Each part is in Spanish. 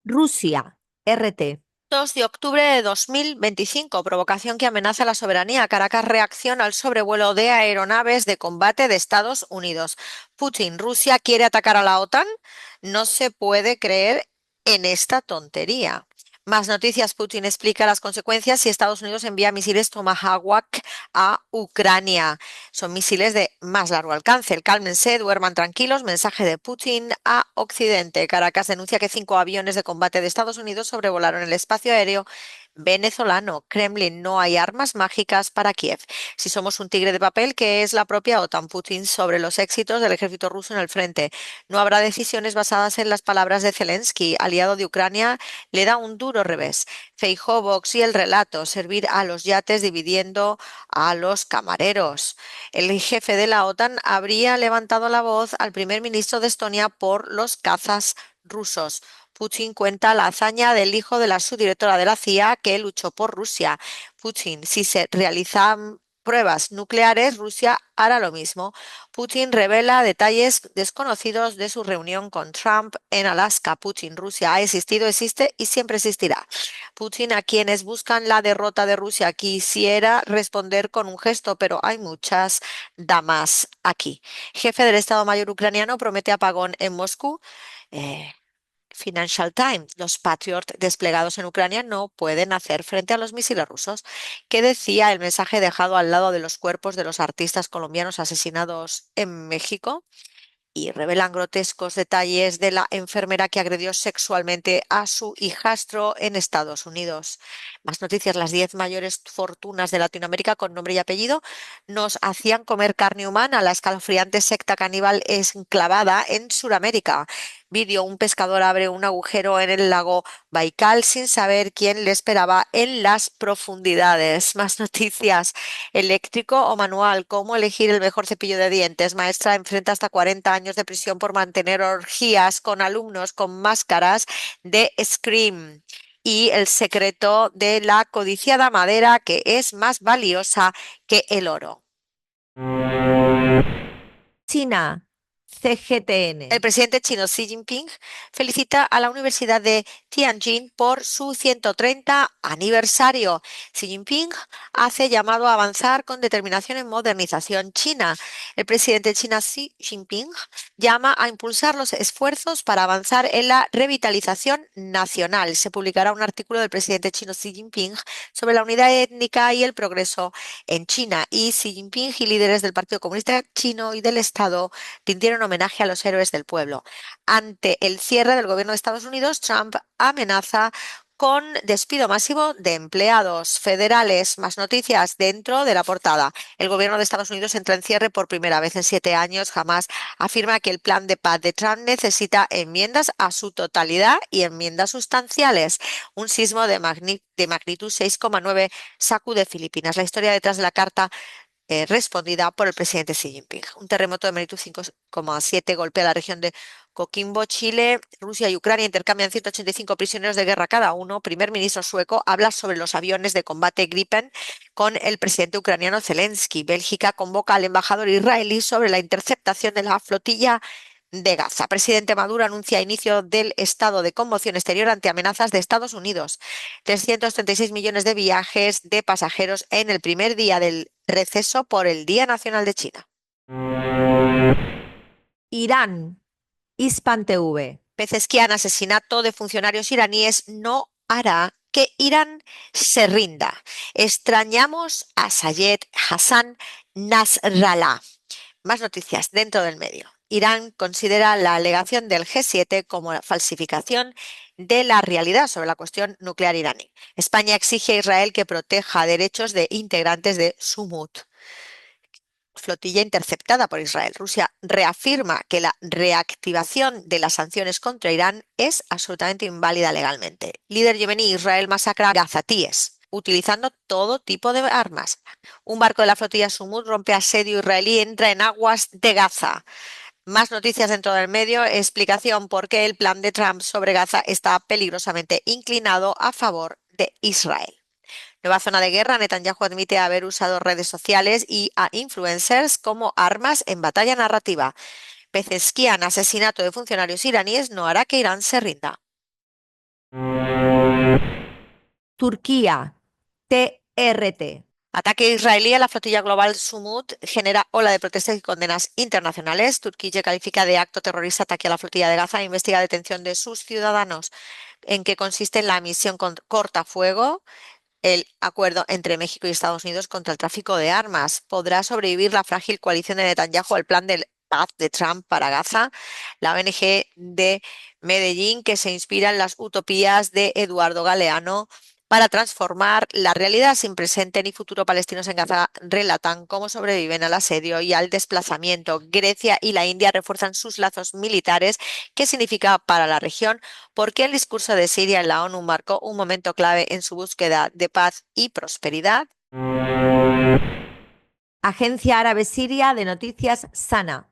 Rusia, RT. 2 de octubre de 2025, provocación que amenaza la soberanía. Caracas reacciona al sobrevuelo de aeronaves de combate de Estados Unidos. Putin, Rusia quiere atacar a la OTAN. No se puede creer en esta tontería. Más noticias. Putin explica las consecuencias si Estados Unidos envía misiles Tomahawk a Ucrania. Son misiles de más largo alcance. Cálmense, duerman tranquilos. Mensaje de Putin a Occidente. Caracas denuncia que 5 aviones de combate de Estados Unidos sobrevolaron el espacio aéreo venezolano. Kremlin, no hay armas mágicas para Kiev. Si somos un tigre de papel, que es la propia OTAN. Putin sobre los éxitos del ejército ruso en el frente. No habrá decisiones basadas en las palabras de Zelensky, aliado de Ucrania, le da un duro revés. Feijóo, Vox y el relato, servir a los yates dividiendo a los camareros. El jefe de la OTAN habría levantado la voz al primer ministro de Estonia por los cazas rusos. Putin cuenta la hazaña del hijo de la subdirectora de la CIA que luchó por Rusia. Putin, si se realizan pruebas nucleares, Rusia hará lo mismo. Putin revela detalles desconocidos de su reunión con Trump en Alaska. Putin, Rusia ha existido, existe y siempre existirá. Putin, a quienes buscan la derrota de Rusia, quisiera responder con un gesto, pero hay muchas damas aquí. Jefe del Estado Mayor ucraniano promete apagón en Moscú. Eh, Financial Times, los Patriot desplegados en Ucrania no pueden hacer frente a los misiles rusos. ¿Qué decía el mensaje dejado al lado de los cuerpos de los artistas colombianos asesinados en México? Y revelan grotescos detalles de la enfermera que agredió sexualmente a su hijastro en Estados Unidos. Más noticias, las 10 mayores fortunas de Latinoamérica con nombre y apellido nos hacían comer carne humana. La escalofriante secta caníbal enclavada en Sudamérica. Vídeo, un pescador abre un agujero en el lago Baikal sin saber quién le esperaba en las profundidades. Más noticias, eléctrico o manual, cómo elegir el mejor cepillo de dientes. Maestra enfrenta hasta 40 años de prisión por mantener orgías con alumnos con máscaras de Scream. Y el secreto de la codiciada madera que es más valiosa que el oro. China, CGTN. El presidente chino Xi Jinping felicita a la Universidad de Tianjin por su 130 aniversario. Xi Jinping hace llamado a avanzar con determinación en modernización china. El presidente chino Xi Jinping llama a impulsar los esfuerzos para avanzar en la revitalización nacional. Se publicará un artículo del presidente chino Xi Jinping sobre la unidad étnica y el progreso en China. Y Xi Jinping y líderes del Partido Comunista Chino y del Estado rindieron homenaje a los héroes del pueblo. Ante el cierre del gobierno de Estados Unidos, Trump amenaza con despido masivo de empleados federales. Más noticias dentro de la portada. El gobierno de Estados Unidos entra en cierre por primera vez en 7 años. Jamás afirma que el plan de paz de Trump necesita enmiendas a su totalidad y enmiendas sustanciales. Un sismo de magnitud 6,9 sacude Filipinas. La historia detrás de la carta respondida por el presidente Xi Jinping. Un terremoto de magnitud 5,7 golpea la región de Coquimbo, Chile. Rusia y Ucrania intercambian 185 prisioneros de guerra cada uno. Primer ministro sueco habla sobre los aviones de combate Gripen con el presidente ucraniano Zelensky. Bélgica convoca al embajador israelí sobre la interceptación de la flotilla de Gaza. Presidente Maduro anuncia inicio del estado de conmoción exterior ante amenazas de Estados Unidos. 336 millones de viajes de pasajeros en el primer día del receso por el Día Nacional de China. Irán, Hispan TV. Pezeshkian, asesinato de funcionarios iraníes no hará que Irán se rinda. Extrañamos a Sayed Hassan Nasrallah. Más noticias dentro del medio. Irán considera la alegación del G7 como falsificación de la realidad sobre la cuestión nuclear iraní. España exige a Israel que proteja derechos de integrantes de Sumut. Flotilla interceptada por Israel. Rusia reafirma que la reactivación de las sanciones contra Irán es absolutamente inválida legalmente. Líder yemení, Israel masacra gazatíes utilizando todo tipo de armas. Un barco de la flotilla Sumut rompe asedio israelí y entra en aguas de Gaza. Más noticias dentro del medio, explicación por qué el plan de Trump sobre Gaza está peligrosamente inclinado a favor de Israel. Nueva zona de guerra. Netanyahu admite haber usado redes sociales y a influencers como armas en batalla narrativa. Pezeshkian, asesinato de funcionarios iraníes no hará que Irán se rinda. Turquía, TRT. Ataque israelí a la flotilla global Sumut genera ola de protestas y condenas internacionales. Turquía califica de acto terrorista ataque a la flotilla de Gaza e investiga la detención de sus ciudadanos. ¿En qué consiste la misión cortafuego? El acuerdo entre México y Estados Unidos contra el tráfico de armas. ¿Podrá sobrevivir la frágil coalición de Netanyahu al plan de paz de Trump para Gaza? La ONG de Medellín, que se inspira en las utopías de Eduardo Galeano para transformar la realidad sin presente ni futuro palestinos en Gaza, relatan cómo sobreviven al asedio y al desplazamiento. Grecia y la India refuerzan sus lazos militares. ¿Qué significa para la región? ¿Por qué el discurso de Siria en la ONU marcó un momento clave en su búsqueda de paz y prosperidad? Agencia Árabe Siria de Noticias Sana.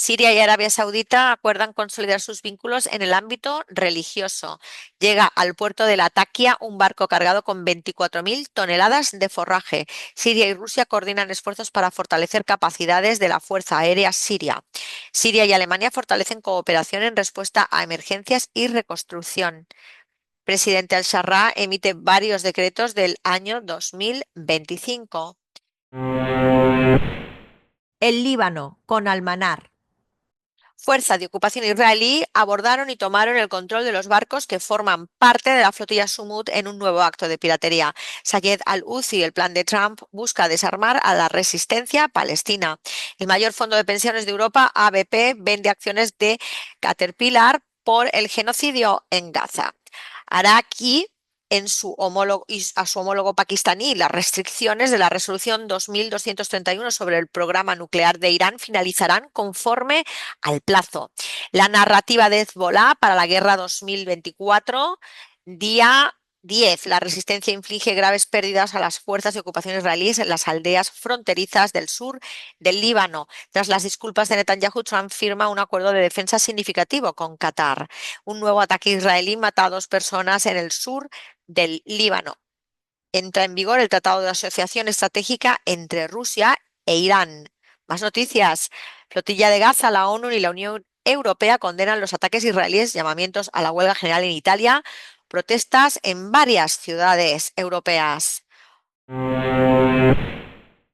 Siria y Arabia Saudita acuerdan consolidar sus vínculos en el ámbito religioso. Llega al puerto de Latakia un barco cargado con 24.000 toneladas de forraje. Siria y Rusia coordinan esfuerzos para fortalecer capacidades de la Fuerza Aérea Siria. Siria y Alemania fortalecen cooperación en respuesta a emergencias y reconstrucción. Presidente al-Sarraj emite varios decretos del año 2025. El Líbano, con Almanar. Fuerzas de ocupación israelí abordaron y tomaron el control de los barcos que forman parte de la flotilla Sumut en un nuevo acto de piratería. Sayed al-Houthi, el plan de Trump, busca desarmar a la resistencia palestina. El mayor fondo de pensiones de Europa, ABP, vende acciones de Caterpillar por el genocidio en Gaza. Araki a su homólogo pakistaní las restricciones de la resolución 2231 sobre el programa nuclear de Irán finalizarán conforme al plazo. La narrativa de Hezbollah para la guerra 2024, día 10. La resistencia inflige graves pérdidas a las fuerzas de ocupación israelíes en las aldeas fronterizas del sur del Líbano. Tras las disculpas de Netanyahu, Trump firma un acuerdo de defensa significativo con Qatar. Un nuevo ataque israelí mata a 2 personas en el sur del Líbano. Entra en vigor el Tratado de Asociación Estratégica entre Rusia e Irán. Más noticias. Flotilla de Gaza, la ONU y la Unión Europea condenan los ataques israelíes, llamamientos a la huelga general en Italia, protestas en varias ciudades europeas.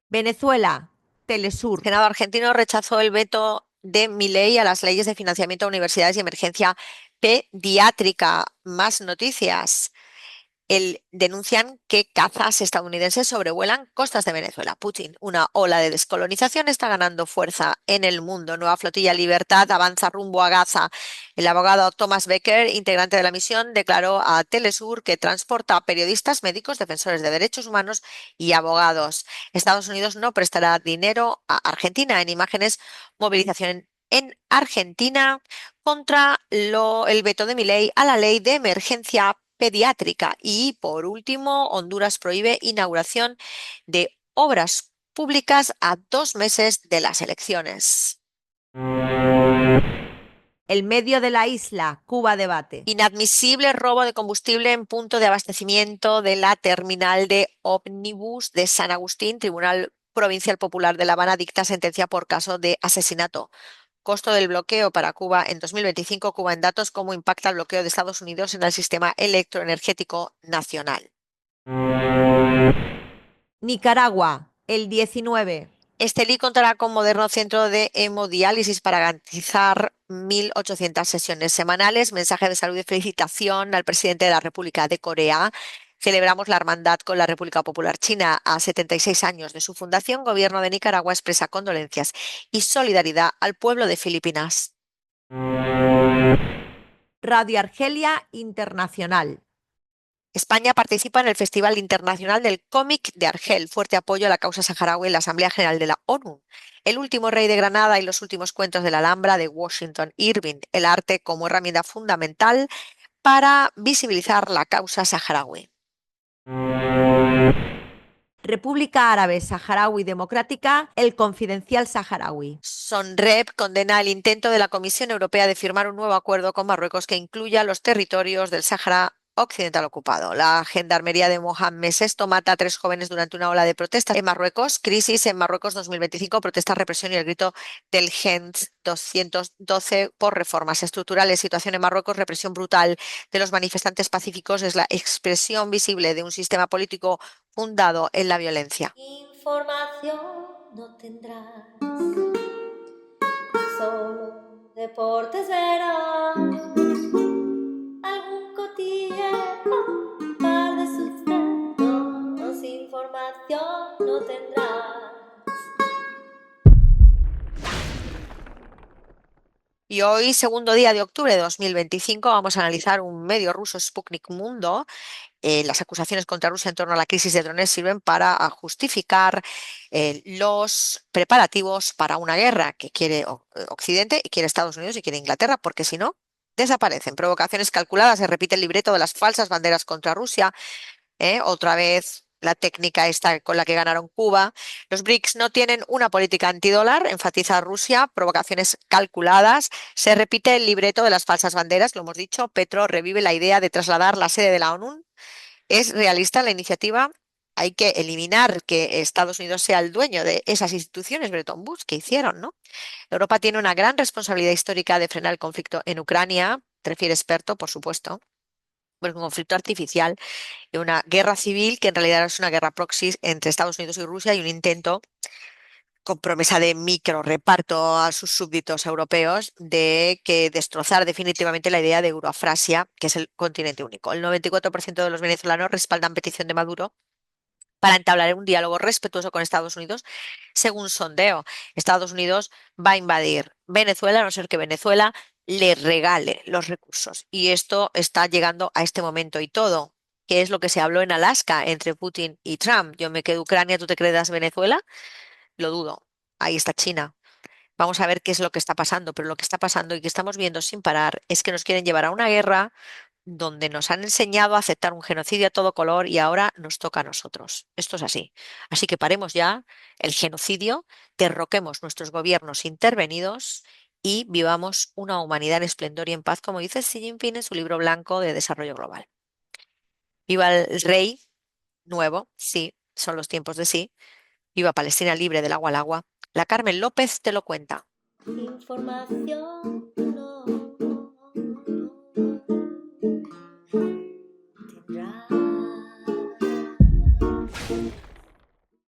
Venezuela, Telesur. El Senado argentino rechazó el veto de Milei a las leyes de financiamiento de universidades y emergencia pediátrica. Más noticias. Denuncian que cazas estadounidenses sobrevuelan costas de Venezuela. Putin, una ola de descolonización está ganando fuerza en el mundo. Nueva flotilla Libertad avanza rumbo a Gaza. El abogado Thomas Becker, integrante de la misión, declaró a Telesur que transporta a periodistas, médicos, defensores de derechos humanos y abogados. Estados Unidos no prestará dinero a Argentina. En imágenes, movilización en Argentina contra el veto de Milei a la ley de emergencia pediátrica. Y por último, Honduras prohíbe inauguración de obras públicas a 2 meses de las elecciones. El medio de la isla, Cuba debate. Inadmisible robo de combustible en punto de abastecimiento de la terminal de ómnibus de San Agustín. Tribunal Provincial Popular de La Habana dicta sentencia por caso de asesinato. Costo del bloqueo para Cuba en 2025. Cuba en datos, cómo impacta el bloqueo de Estados Unidos en el sistema electroenergético nacional. Nicaragua, el 19. Estelí contará con moderno centro de hemodiálisis para garantizar 1.800 sesiones semanales. Mensaje de salud y felicitación al presidente de la República de Corea. Celebramos la hermandad con la República Popular China a 76 años de su fundación. Gobierno de Nicaragua expresa condolencias y solidaridad al pueblo de Filipinas. Radio Argelia Internacional. España participa en el Festival Internacional del Cómic de Argel. Fuerte apoyo a la causa saharaui en la Asamblea General de la ONU. El último rey de Granada y los últimos cuentos de la Alhambra de Washington Irving. El arte como herramienta fundamental para visibilizar la causa saharaui. República Árabe Saharaui Democrática, el Confidencial Saharaui. Sonrep condena el intento de la Comisión Europea de firmar un nuevo acuerdo con Marruecos que incluya los territorios del Sáhara occidental ocupado. La gendarmería de Mohamed VI mata a 3 jóvenes durante una ola de protestas en Marruecos. Crisis en Marruecos 2025, protestas, represión y el grito del Gent 212 por reformas estructurales. Situación en Marruecos, represión brutal de los manifestantes pacíficos es la expresión visible de un sistema político fundado en la violencia. Información no tendrás, solo deportes verás, algún cotilleo, un par de sucesos, información no tendrás. Y hoy, segundo día de octubre de 2025, vamos a analizar un medio ruso, Sputnik Mundo. Las acusaciones contra Rusia en torno a la crisis de drones sirven para justificar los preparativos para una guerra que quiere Occidente y quiere Estados Unidos y quiere Inglaterra, porque si no, desaparecen. Provocaciones calculadas, se repite el libreto de las falsas banderas contra Rusia. Otra vez la técnica esta con la que ganaron Cuba. Los BRICS no tienen una política antidólar, enfatiza Rusia, provocaciones calculadas. Se repite el libreto de las falsas banderas, lo hemos dicho. Petro revive la idea de trasladar la sede de la ONU. ¿Es realista la iniciativa? Hay que eliminar que Estados Unidos sea el dueño de esas instituciones, Bretton Woods, que hicieron, ¿no? Europa tiene una gran responsabilidad histórica de frenar el conflicto en Ucrania, refiere experto, por supuesto. Pues un conflicto artificial y una guerra civil que en realidad es una guerra proxy entre Estados Unidos y Rusia y un intento con promesa de micro reparto a sus súbditos europeos de que destrozar definitivamente la idea de Eurafrasia, que es el continente único. El 94% de los venezolanos respaldan petición de Maduro para entablar un diálogo respetuoso con Estados Unidos, según sondeo. Estados Unidos va a invadir Venezuela, a no ser que Venezuela le regale los recursos. Y esto está llegando a este momento y todo. ¿Qué es lo que se habló en Alaska entre Putin y Trump? Yo me quedo Ucrania, ¿tú te quedas Venezuela? Lo dudo. Ahí está China. Vamos a ver qué es lo que está pasando, pero lo que está pasando y que estamos viendo sin parar es que nos quieren llevar a una guerra donde nos han enseñado a aceptar un genocidio a todo color y ahora nos toca a nosotros. Esto es así. Así que paremos ya el genocidio, derroquemos nuestros gobiernos intervenidos y vivamos una humanidad en esplendor y en paz, como dice Xi Jinping en su libro blanco de desarrollo global. Viva el rey nuevo, sí, son los tiempos de sí. Viva Palestina libre del agua al agua. La Carmen López te lo cuenta. Información